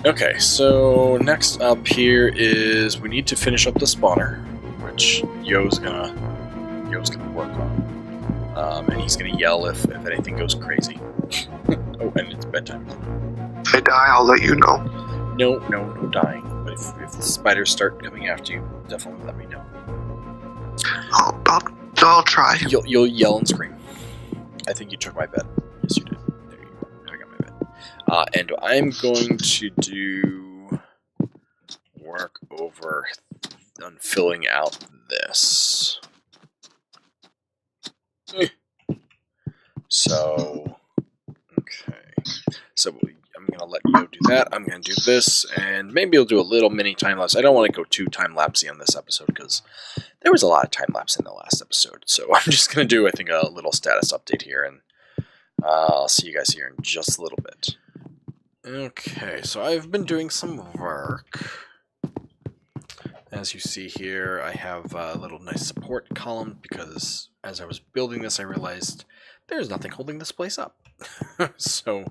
Okay, so next up here is we need to finish up the spawner, which Yo's gonna work on. And he's gonna yell if anything goes crazy. Oh, and it's bedtime. If I die, I'll let you know. No dying. But if the spiders start coming after you, definitely let me know. I'll try. You'll yell and scream. I think you took my bed. Yes, you did. There you go. I got my bed. And I'm going to do work over on filling out this. So, okay. So I'm going to let you do that. I'm going to do this, and maybe I'll do a little mini time-lapse. I don't want to go too time-lapsey on this episode, because there was a lot of time-lapse in the last episode. So I'm just going to do, I think, a little status update here, and I'll see you guys here in just a little bit. Okay, so I've been doing some work. As you see here, I have a little nice support column, because as I was building this, I realized there's nothing holding this place up. So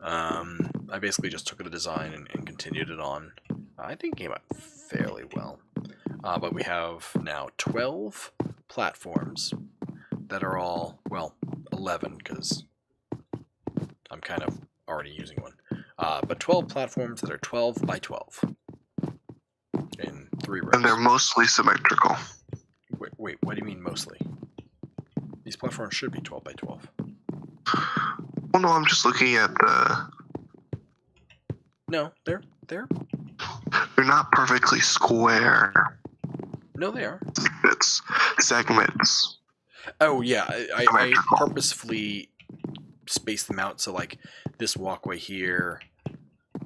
I basically just took the design and continued it on. I think it came out fairly well. But we have now 12 platforms that are all, well, 11, because I'm kind of already using one. But 12 platforms that are 12 by 12 in 3 rows. And they're mostly symmetrical. Wait, what do you mean mostly? These platforms should be 12 by 12. Oh no, I'm just looking at the... No, they're They're not perfectly square. No, they are. It's segments. Oh yeah, I purposefully spaced them out, so like this walkway here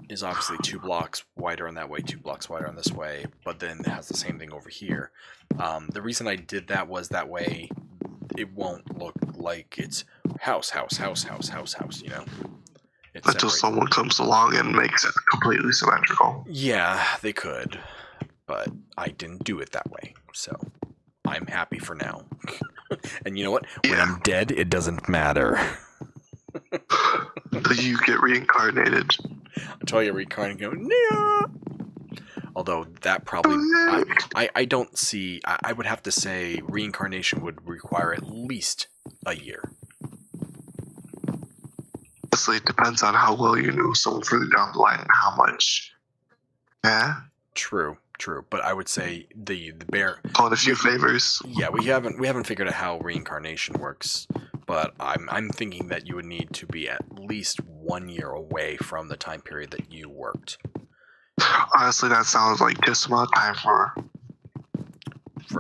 is obviously 2 blocks wider on that way, 2 blocks wider on this way, but then it has the same thing over here. The reason I did that was that way it won't look like it's house, you know? It's Until someone comes along and makes it completely symmetrical. Yeah, they could, but I didn't do it that way, so I'm happy for now. And you know what? Yeah. When I'm dead, it doesn't matter. Until you get reincarnated. Until I get reincarnated and go, no! Although that probably, I don't see, I would have to say reincarnation would require at least a year. Honestly, it depends on how well you know someone further down the line and how much. Yeah? True. But I would say the bear... Call it a few favors. Yeah, we haven't figured out how reincarnation works, but I'm thinking that you would need to be at least 1 year away from the time period that you worked. Honestly, that sounds like just amount of time for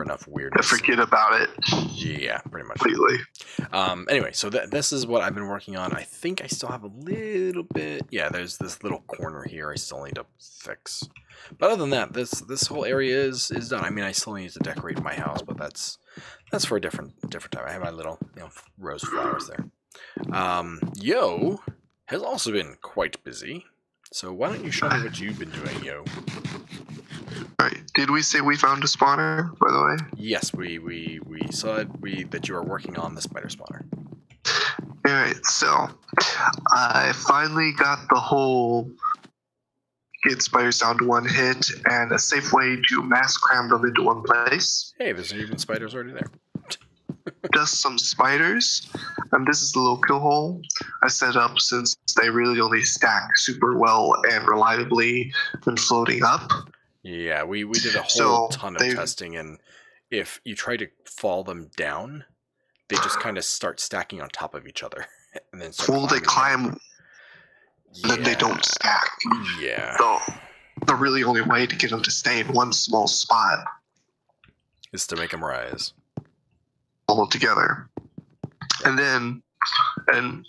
enough weirdness. To forget about it. Yeah, pretty much. Completely. Anyway, so this is what I've been working on. I think I still have a little bit... Yeah, there's this little corner here I still need to fix. But other than that, this whole area is done. I mean, I still need to decorate my house, but that's for a different time. I have my little rose flowers there. Yo has also been quite busy. So why don't you show me what you've been doing, Yo? Alright, did we say we found a spawner, by the way? Yes, we saw that you are working on the spider spawner. Alright, so I finally got the whole get spiders down to 1 hit and a safe way to mass cram them into one place. Hey, there's even spiders already there. Just some spiders, and this is the little kill hole I set up since they really only stack super well and reliably when floating up. Yeah, we did a whole ton of testing, and if you try to fall them down, they just kind of start stacking on top of each other. And then they climb, then they don't stack. Yeah. So the really only way to get them to stay in one small spot is to make them rise. All together. And then, I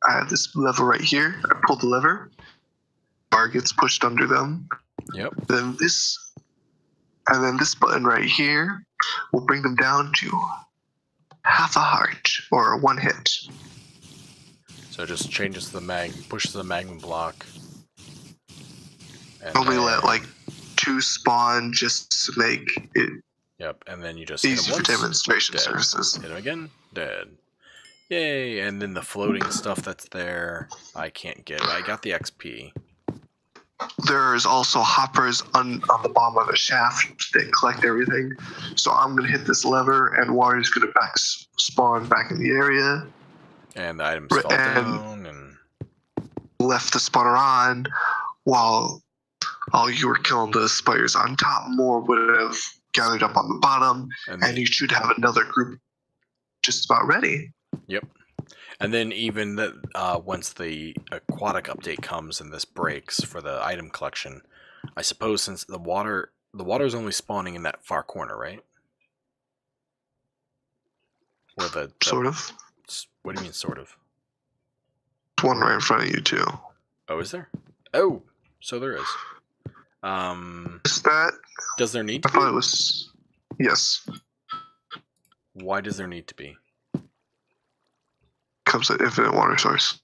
have this lever right here. I pull the lever. Bar gets pushed under them. Yep. Then this button right here will bring them down to half a heart or 1 hit. So it just changes pushes the magma block. And only let like 2 spawn just to make it Yep, and then you just easy hit for him once, demonstration dead. services. Hit him again, dead. Yay! And then the floating stuff that's there, I can't get. I got the XP. There's also hoppers on the bottom of the shaft that collect everything. So I'm gonna hit this lever, and water's gonna spawn back in the area. And the items fall down, and left the spawner on while you were killing the spiders on top. More would have gathered up on the bottom, and you should have another group just about ready. Yep. And then even once the aquatic update comes and this breaks for the item collection, I suppose since the water is only spawning in that far corner, right? Where the sort of. What do you mean, sort of? One right in front of you too. Oh, is there? Oh, so there is. Is that? Does there need to be? I thought it was. Yes. Why does there need to be? Comes an infinite water source.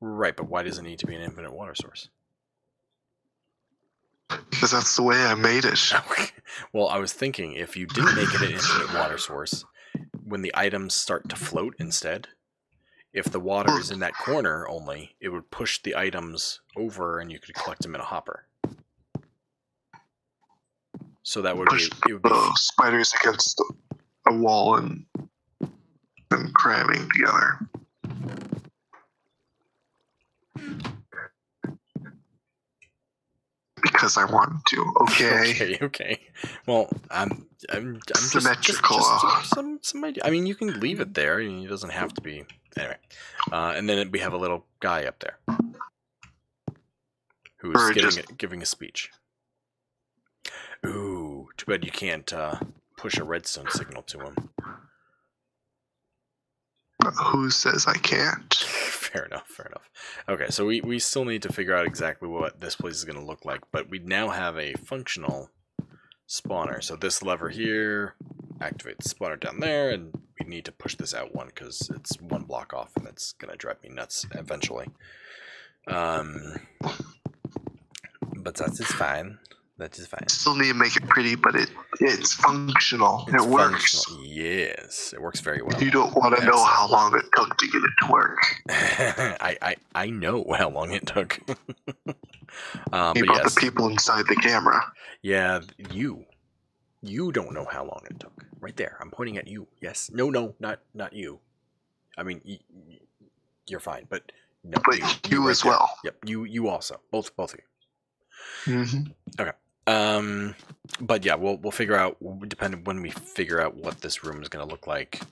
Right, but why does it need to be an infinite water source? Because that's the way I made it. Well, I was thinking if you didn't make it an infinite water source, when the items start to float instead, if the water is in that corner only, it would push the items over and you could collect them in a hopper. So that would push be... It would be the spiders against a wall and cramming together. Because I wanted to. Okay. Okay. Well, I'm symmetrical. Just some idea. I mean, you can leave it there. It doesn't have to be. Anyway. And then we have a little guy up there who's giving a speech. Ooh, too bad you can't push a redstone signal to him. Who says I can't? Fair enough. Okay, so we still need to figure out exactly what this place is going to look like, but we now have a functional spawner. So this lever here activates the spawner down there, and we need to push this out one because it's one block off, and it's going to drive me nuts eventually. But that is fine. That is fine. Still need to make it pretty, but it's functional. It works. Functional. Yes, it works very well. You don't want to know how long it took to get it to work. I know how long it took. About yes. the people inside the camera. Yeah, you don't know how long it took. Right there, I'm pointing at you. Yes. No, not you. I mean, you're fine, but no. But you right as there. well. Yep. You also. Both of you. Mm-hmm. Okay. But yeah, we'll figure out, depending when we figure out what this room is going to look like,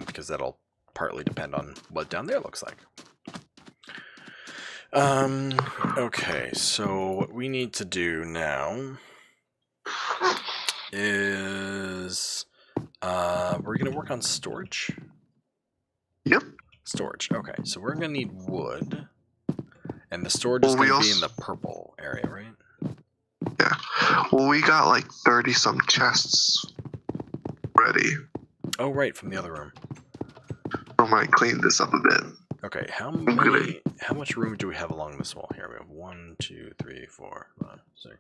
because that'll partly depend on what down there looks like. Okay, so what we need to do now is we're going to work on storage. Yep. Storage. Okay, so we're going to need wood, and the storage is going to be in the purple area, right? Yeah. Well, we got like 30-some chests ready. Oh, right, from the other room. I might clean this up a bit. Okay, how much room do we have along this wall here? We have 1, 2, 3, 4, 5, 6,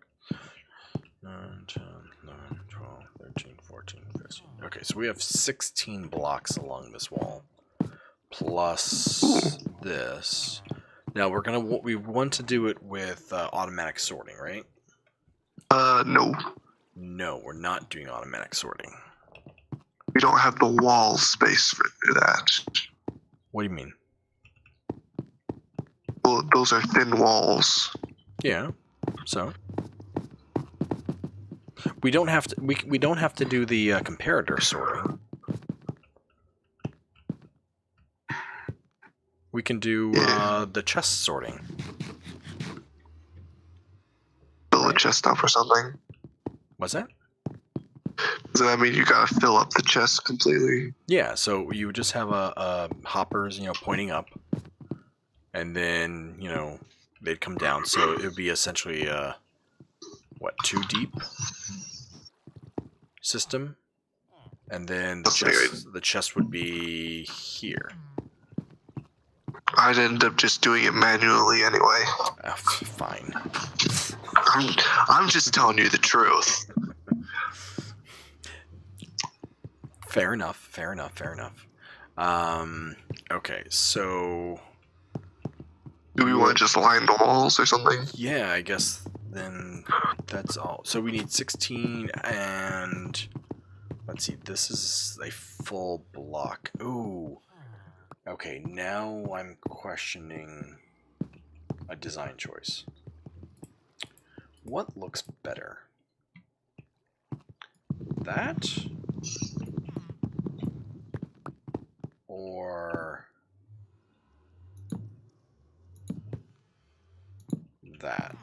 9, 10, 11, 12, 13, 14, 15. Okay, so we have 16 blocks along this wall. Plus this. Now we want to do it with automatic sorting, right? No. No, we're not doing automatic sorting. We don't have the wall space for that. What do you mean? Well, those are thin walls. Yeah. So we don't have to. We don't have to do the comparator sorting. We can do the chest sorting. Fill a chest up or something. What's that? Does that mean you gotta fill up the chest completely? Yeah, so you would just have a hoppers, pointing up, and then they'd come down. So it would be essentially a 2 deep system, and then the chest would be here. I'd end up just doing it manually anyway. Fine. I'm just telling you the truth. Fair enough. Okay, so... Do we want to just line the walls or something? Yeah, I guess then that's all. So we need 16 and... Let's see, this is a full block. Ooh. Okay, now I'm questioning a design choice. What looks better? That? Or that?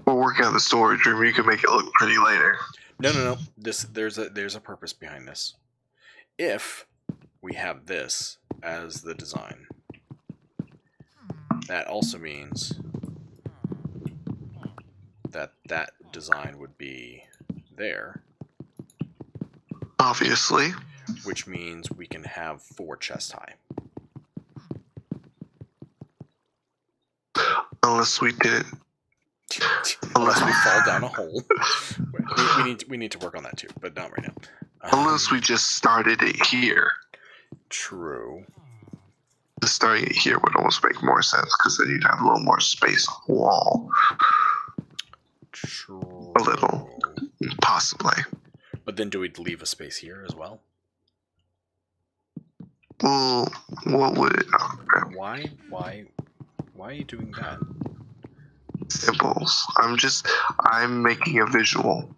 We're working on the storage room. You can make it look pretty later. No. There's a purpose behind this. If we have this as the design, that also means that that design would be there, Obviously. which means we can have 4 chest high. Unless we did it. Unless we fall down a hole. we need to work on that too, but not right now. Unless we just started it here. True. Just starting it here would almost make more sense because then you'd have a little more space on the wall. True. A little. Possibly. But then do we leave a space here as well? Well, what would it... Why are you doing that? Symbols. I'm making a visual.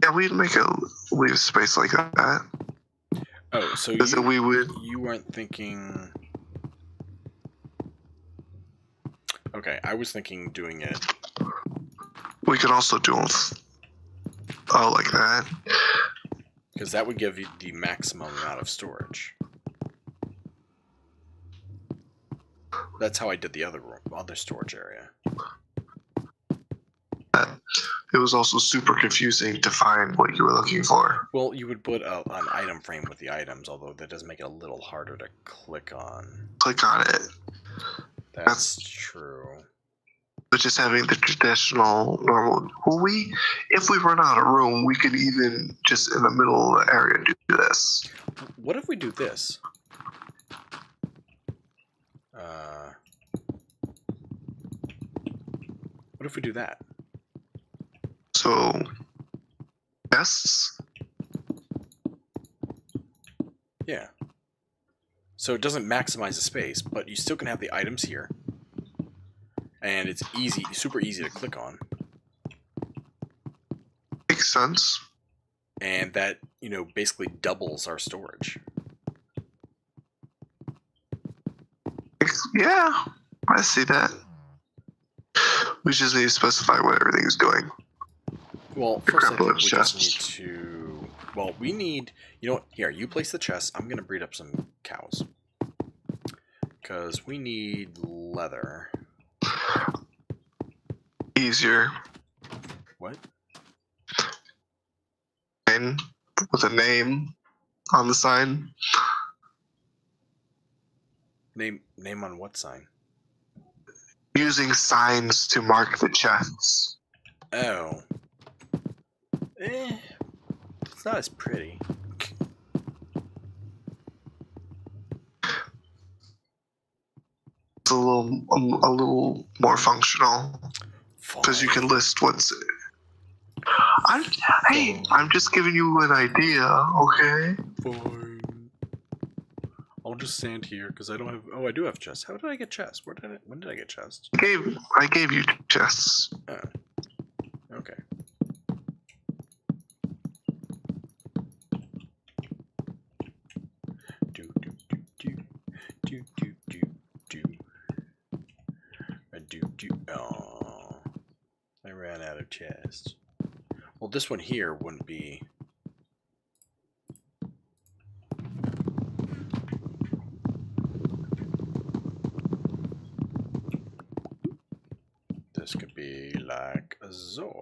Yeah, we'd leave space like that. Oh, so you weren't thinking... Okay, I was thinking doing it... We could also do them like that. Because that would give you the maximum amount of storage. That's how I did the other storage area. It was also super confusing to find what you were looking for. Well, you would put an item frame with the items, although that does make it a little harder to click on. Click on it. That's true. But just having the traditional normal... If we run out of room, we could even just in the middle of the area do this. What if we do this? What if we do that? So, yes. Yeah. So it doesn't maximize the space, but you still can have the items here. And it's easy, super easy to click on. Makes sense. And that, basically doubles our storage. Yeah, I see that. We just need to specify what everything is doing. Well, first I think we just need to... Well, we need... You know what? Here, you place the chest. I'm going to breed up some cows. Because we need leather. Easier. What? And with a name on the sign. Name on what sign? Using signs to mark the chests. Oh. It's not as pretty. It's a little more functional. Because you can list what's... I'm just giving you an idea, okay? Fine. I'll just stand here because I don't have... Oh, I do have chests. How did I get chests? When did I get chests? I gave you chests. Oh. Okay. Oh. I ran out of chests. Well, this one here wouldn't be... This could be like a zoo.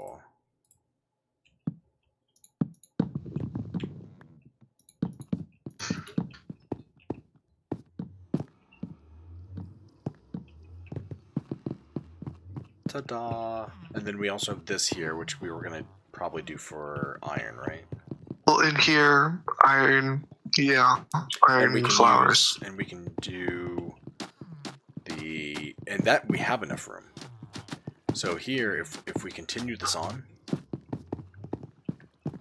Ta-da! And then we also have this here, which we were going to probably do for iron, right? Well, in here, iron, yeah, iron flowers. And we can do and that we have enough room. So here, if we continue this on,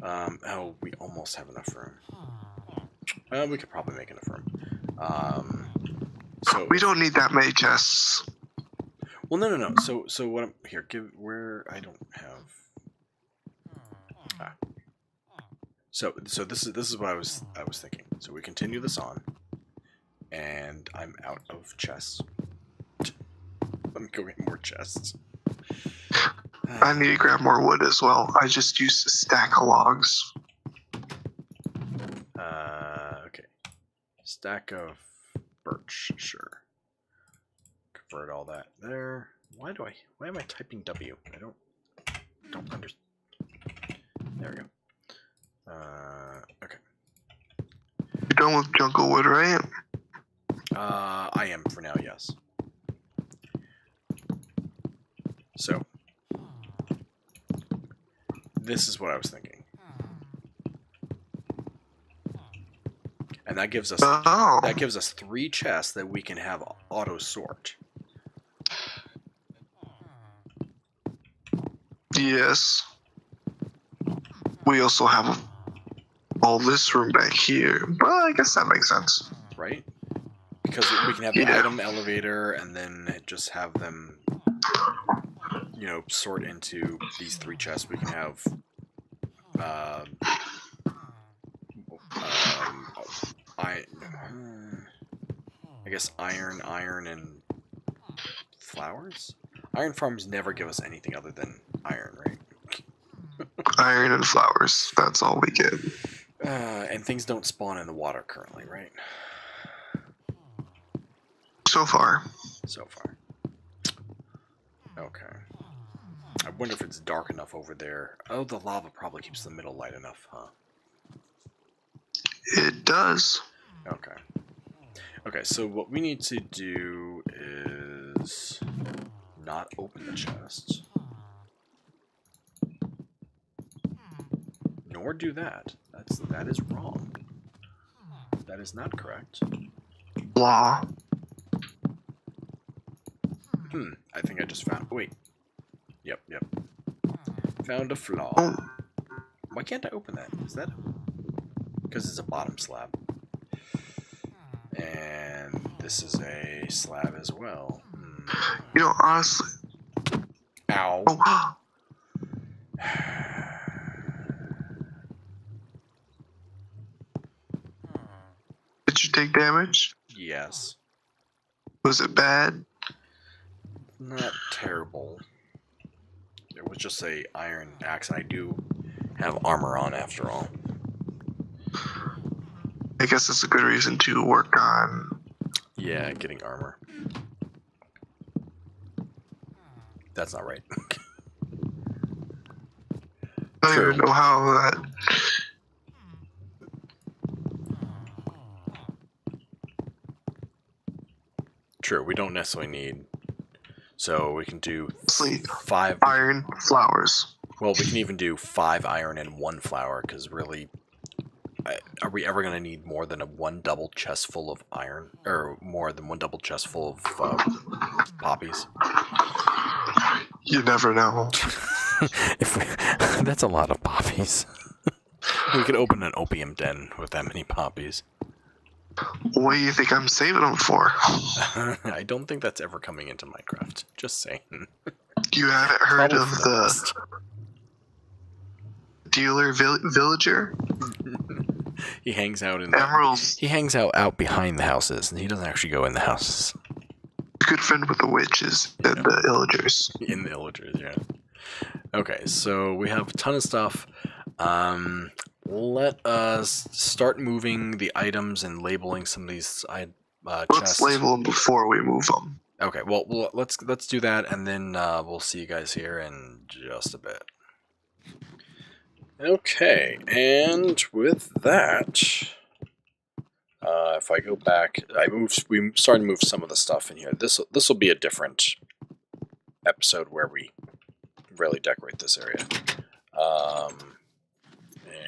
oh, we almost have enough room. We could probably make enough room. So we don't need that many chests. Well, no. So what? I don't have. So this is what I was thinking. So we continue this on, and I'm out of chests. Let me go get more chests. I need to grab more wood as well. I just used a stack of logs. Okay. Stack of birch, sure. Convert all that there. Why am I typing W? I don't understand. There we go. Okay. You're done with jungle wood, right? I am for now, yes. So, this is what I was thinking. And that gives us 3 chests that we can have auto sort. Yes. We also have all this room back here, but I guess that makes sense. Right? Because we can have the item elevator and then just have them, sort into these 3 chests. We can have I guess iron, and flowers? Iron farms never give us anything other than iron, right? Iron and flowers. That's all we get. And things don't spawn in the water currently, right? So far. Okay. I wonder if it's dark enough over there. Oh, the lava probably keeps the middle light enough, huh? It does. Okay, so what we need to do is not open the chest. Nor do that. That is wrong. That is not correct. Law. I think I just found... Wait. Yep. Found a flaw. Oh. Why can't I open that? Is that... Because it's a bottom slab. And this is a slab as well. Honestly... Ow. Oh. Did you take damage? Yes. Was it bad? Not terrible. It was just a iron axe, and I do have armor on after all. I guess that's a good reason to work on... Yeah, getting armor. That's not right. I don't even know how that... True, we don't necessarily need... So we can do 5... Iron flowers. Well, we can even do 5 iron and 1 flower, because really... Are we ever going to need more than 1 double chest full of iron? Or more than 1 double chest full of poppies? You never know. That's a lot of poppies. We could open an opium den with that many poppies. What do you think I'm saving them for? I don't think that's ever coming into Minecraft. Just saying. You haven't heard of the dealer villager? He hangs out in Emeralds. He hangs out behind the houses, and he doesn't actually go in the houses. Good friend with the witches and the illagers. In the illagers, yeah. Okay, so we have a ton of stuff. Let us start moving the items and labeling some of these chests. Let's label them before we move them. Okay, well let's do that, and then we'll see you guys here in just a bit. Okay, and with that, if I go back, we started to move some of the stuff in here. This will be a different episode where we really decorate this area.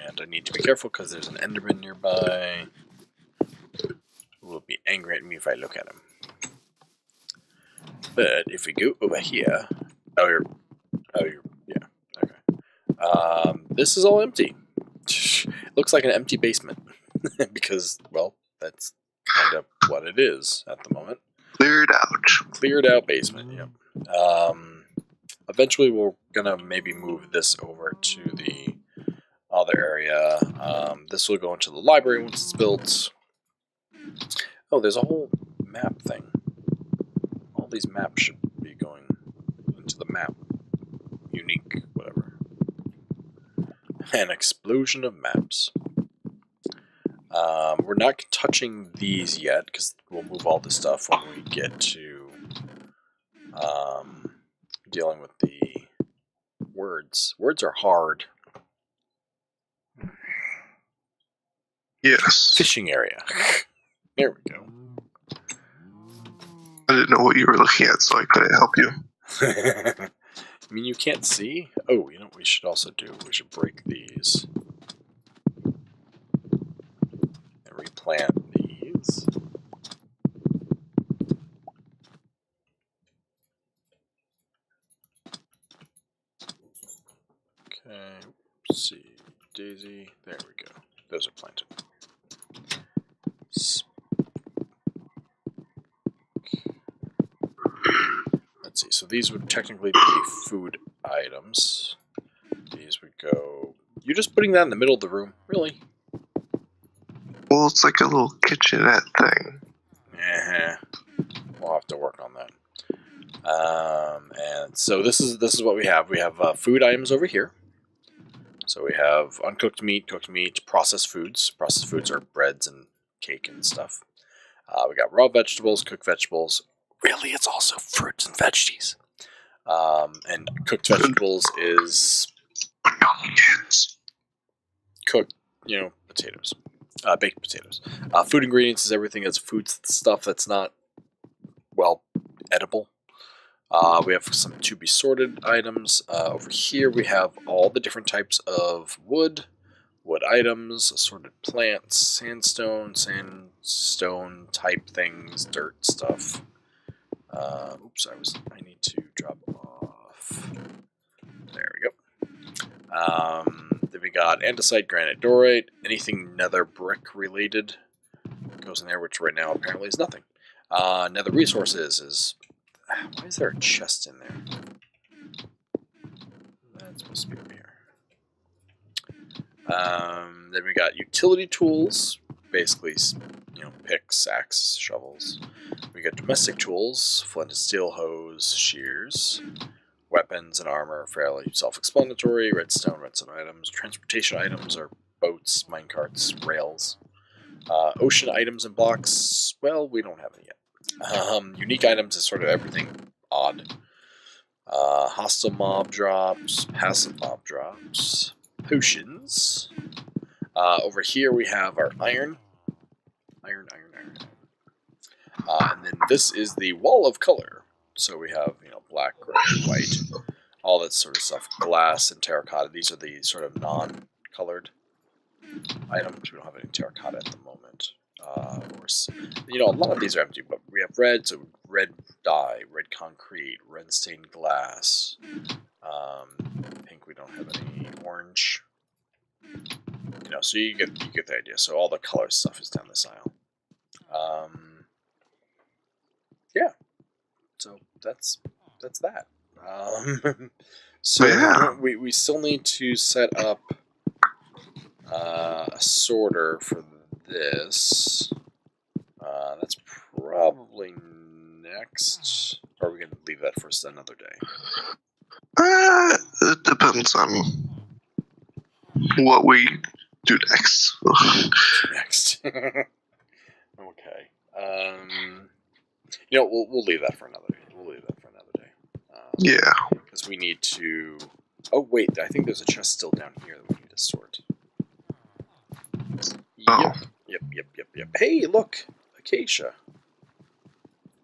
And I need to be careful because there's an Enderman nearby who will be angry at me if I look at him. But if we go over here... yeah, okay. This is all empty. Looks like an empty basement. Because, well, that's kind of what it is at the moment. Cleared out. Cleared out basement, yep. Eventually we're gonna maybe move this over to the other area. This will go into the library once it's built. Oh, there's a whole map thing. All these maps should be going into the map. Unique, whatever. An explosion of maps. We're not touching these yet, because we'll move all this stuff when we get to dealing with the words. Words are hard. Yes. Fishing area. There we go. I didn't know what you were looking at, so I couldn't help you. I mean, you can't see? Oh, you know what we should also do? We should break these. And replant these. Okay, let's see. Daisy. There we go. Those are planted. Let's see. So these would technically be food items. These would go... You're just putting that in the middle of the room? Really? Well, it's like a little kitchenette thing. We'll have to work on that. And so this is what we have. We have food items over here. So we have uncooked meat, cooked meat, processed foods. Processed foods are breads and cake and stuff. We got raw vegetables, cooked vegetables. Really, it's also fruits and veggies. And cooked vegetables is cooked, potatoes. Baked potatoes. Food ingredients is everything that's food stuff that's not, well, edible. We have some to be sorted items. Over here we have all the different types of wood items, assorted plants, sandstone type things, dirt stuff. Oops, I need to drop off. There we go. Then we got andesite, granite, dorite, anything nether brick related goes in there, which right now apparently is nothing. Nether resources is... Why is there a chest in there? That's supposed to be up here. Then we got utility tools, basically, picks, axes, shovels. We got domestic tools, flint and steel hose, shears. Weapons and armor, fairly self-explanatory. Redstone items. Transportation items are boats, minecarts, rails. Ocean items and blocks, well, we don't have any yet. Unique items is sort of everything odd. Hostile mob drops, passive mob drops, potions. Over here we have our iron. Iron. And then this is the wall of color. So we have, black, gray, white, all that sort of stuff. Glass and terracotta. These are the sort of non-colored items. We don't have any terracotta at the moment. A lot of these are empty, but we have red, so red dye, red concrete, red stained glass. Pink, we don't have any. Orange. So you get the idea. So all the color stuff is down this aisle. Yeah. So that's that. So yeah. we still need to set up a sorter for this. That's probably next. Or are we going to leave that for another day? It depends on what we do next. Next. Okay. We'll leave that for another day. Yeah. Because we need to... Oh, wait. I think there's a chest still down here that we need to sort. Oh. Yep. Hey, look! Acacia.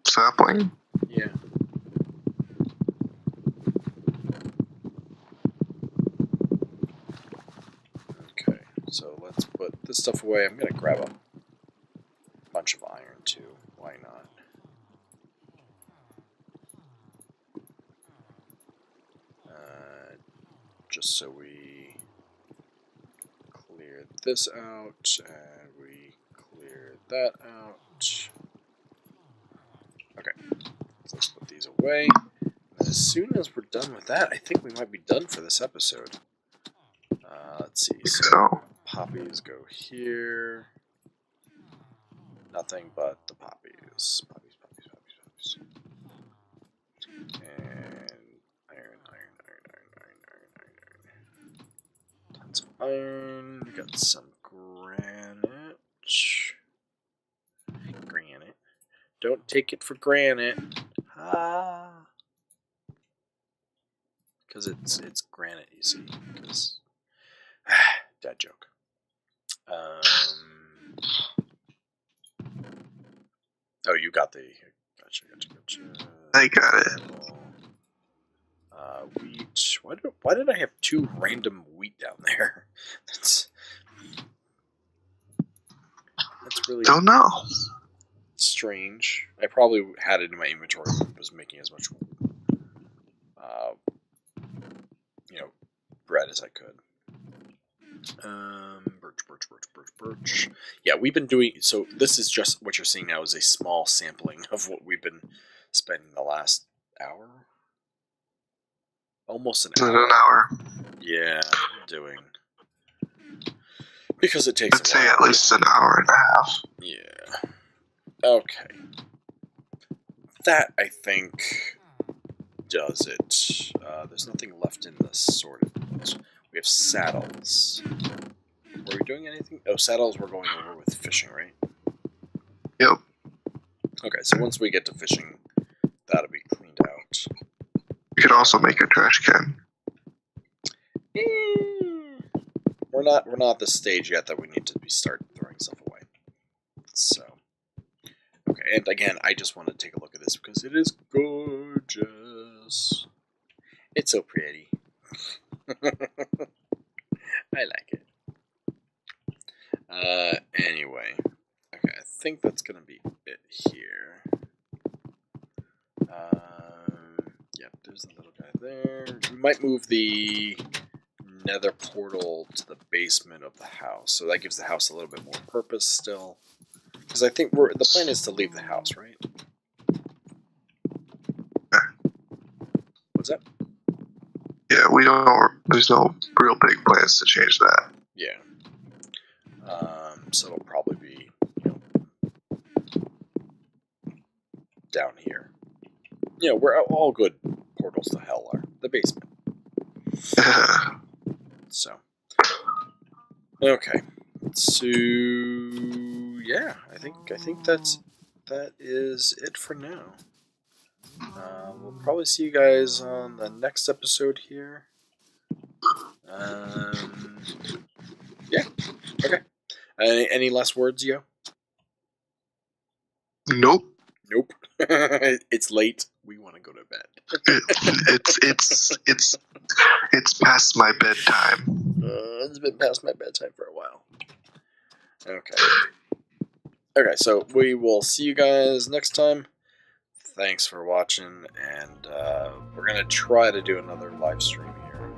Sapling? Yeah. Okay. So let's put this stuff away. I'm going to grab a bunch of iron too. Why not? Just so we clear this out, and we clear that out. Okay, so let's put these away. And as soon as we're done with that, I think we might be done for this episode. Let's see, so poppies go here. Nothing but the poppies. Poppies, poppies, poppies, poppies. And iron. Tons of iron. We got some granite. Granite. Don't take it for granite. Because it's granite, you see. Because dad joke. Oh, you got the. Gotcha. I got it. Wheat. Why did I have 2 random wheat down there? That's really Don't know. strange. I probably had it in my inventory and was making as much bread as I could. Birch. Yeah, we've been doing, so this is just, what you're seeing now is a small sampling of what we've been spending the last hour. Almost an hour. Yeah, doing. Because it takes I'd say at least an hour and a half. Yeah. Okay. That, I think, does it. There's nothing left in the sorted ones. We have saddles. Were we doing anything? Oh, saddles we're going over with fishing, right? Yep. Okay, so once we get to fishing, that'll be cleaned out. You could also make a trash can. We're not at the stage yet that we need to start throwing stuff away. So, okay, and again, I just want to take a look at this because it is gorgeous. It's so pretty. I like it. Anyway, okay, I think that's gonna be it here. Yep, there's the little guy there. We might move the nether portal to the basement of the house, so that gives the house a little bit more purpose still. Because I think the plan is to leave the house, right? What's that? Yeah, there's no real big plans to change that. Yeah. So it'll probably be, down here. Where all good portals to hell are. The basement. So. Okay. So yeah, I think that is it for now. We'll probably see you guys on the next episode here. Yeah. Okay. Any last words, Yo? Nope. Nope. It's late. We want to go to bed. It's past my bedtime. It's been past my bedtime for a while. Okay. Okay, so we will see you guys next time. Thanks for watching, and we're going to try to do another live stream here.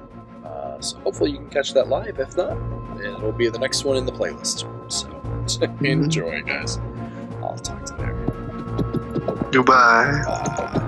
So hopefully you can catch that live. If not, it'll be the next one in the playlist. So enjoy, guys. I'll talk to you there. Goodbye. Bye.